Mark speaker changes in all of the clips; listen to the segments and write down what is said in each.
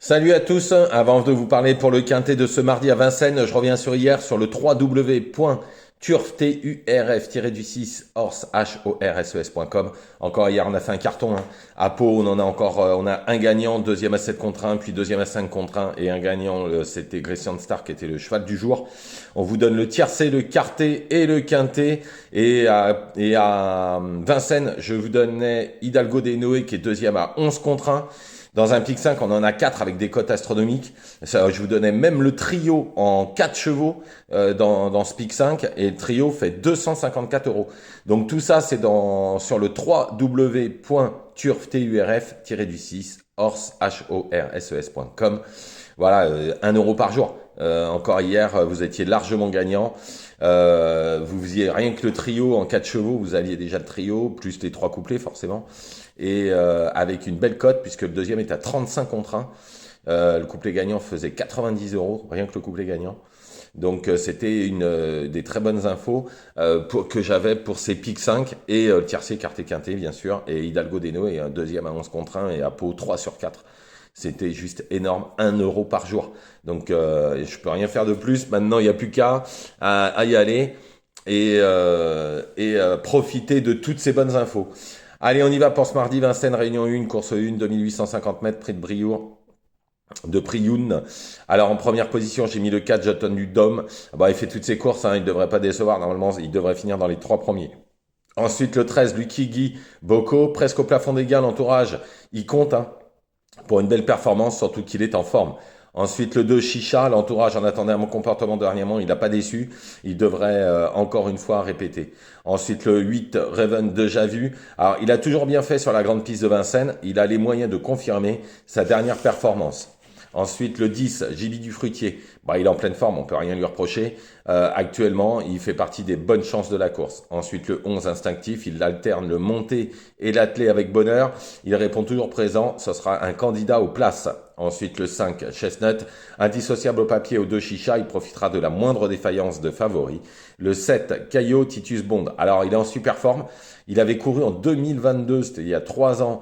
Speaker 1: Salut à tous, avant de vous parler pour le quintet de ce mardi à Vincennes, je reviens sur hier sur le www.turf-6 horses.com. Encore hier on a fait un carton, hein. À Pau on en a encore, on a un gagnant, deuxième à 7 contre 1, puis deuxième à 5 contre 1 et un gagnant, c'était Grecian Star qui était le cheval du jour. On vous donne le tiercé, le quartet et le quintet. Et à Vincennes, je vous donnais Hidalgo des Noé qui est deuxième à 11 contre 1. Dans un pic 5, on en a 4 avec des cotes astronomiques. Ça, je vous donnais même le trio en 4 chevaux dans ce pic 5 et le trio fait 254 euros. Donc tout ça, c'est sur le www.turf-6 horses.com. Voilà, 1 euro par jour. Encore hier, vous étiez largement gagnant. Vous faisiez rien que le trio en 4 chevaux, vous aviez déjà le trio, plus les 3 couplets forcément. Et avec une belle cote, puisque le deuxième est à 35 contre 1. Le couplet gagnant faisait 90 euros, rien que le couplet gagnant. Donc c'était des très bonnes infos que j'avais pour ces pics 5 et le tiercé quarté quinté bien sûr, et Hidalgo Deno et un deuxième à 11 contre 1 et à Pau 3 sur 4. C'était juste énorme, 1 euro par jour. Donc je peux rien faire de plus. Maintenant il n'y a plus qu'à à y aller et profiter de toutes ces bonnes infos. Allez, on y va pour ce mardi. Vincennes, Réunion 1, course 1, 2850 mètres, prix de Briour. De Prioun. Alors en première position, j'ai mis le 4, Joton du Dôme. Bah, il fait toutes ses courses, hein, il ne devrait pas décevoir. Normalement, il devrait finir dans les 3 premiers. Ensuite, le 13, Lucky Boko, presque au plafond des gains, l'entourage. Il compte, hein, pour une belle performance, surtout qu'il est en forme. Ensuite, le 2, Chicha, l'entourage en attendait à mon comportement dernièrement, il n'a pas déçu, il devrait encore une fois répéter. Ensuite, le 8, Raven, déjà vu. Alors, il a toujours bien fait sur la grande piste de Vincennes, il a les moyens de confirmer sa dernière performance. Ensuite, le 10, Jibi du Fruitier. Bah, il est en pleine forme, on peut rien lui reprocher. Actuellement, il fait partie des bonnes chances de la course. Ensuite, le 11, Instinctif. Il alterne le monté et l'attelé avec bonheur. Il répond toujours présent. Ce sera un candidat aux places. Ensuite, le 5, Chestnut. Indissociable au papier aux 2 Chicha. Il profitera de la moindre défaillance de favori. Le 7, Caillot Titus Bond. Alors, il est en super forme. Il avait couru en 2022, c'était il y a 3 ans,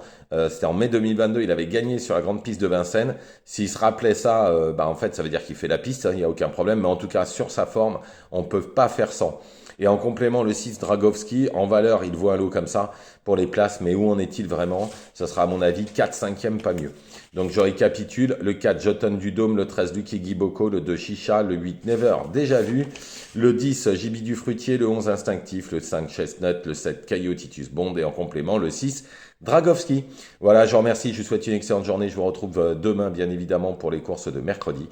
Speaker 1: c'était en mai 2022, il avait gagné sur la grande piste de Vincennes. S'il se rappelait ça, en fait, ça veut dire qu'il fait la piste, hein, il n'y a aucun problème, mais en tout cas, sur sa forme, on ne peut pas faire sans. Et en complément, le 6 Dragowski, en valeur, il vaut un lot comme ça pour les places, mais où en est-il vraiment? Ça sera à mon avis 4 5e, pas mieux. Donc je récapitule, le 4 Joton du Dôme, le 13 Lucky Giboko, le 2 Chicha, le 8 Never, déjà vu, le 10 Jibi du Fruitier, le 11 Instinctif, le 5 Chestnut, le 7 Caillot Titus Bond et en complément le 6 Dragowski. Voilà, je vous remercie, je vous souhaite une excellente journée, je vous retrouve demain bien évidemment pour les courses de mercredi.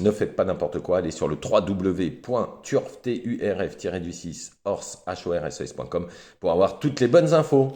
Speaker 1: Ne faites pas n'importe quoi, allez sur le www.turf-6 horses.com pour avoir toutes les bonnes infos.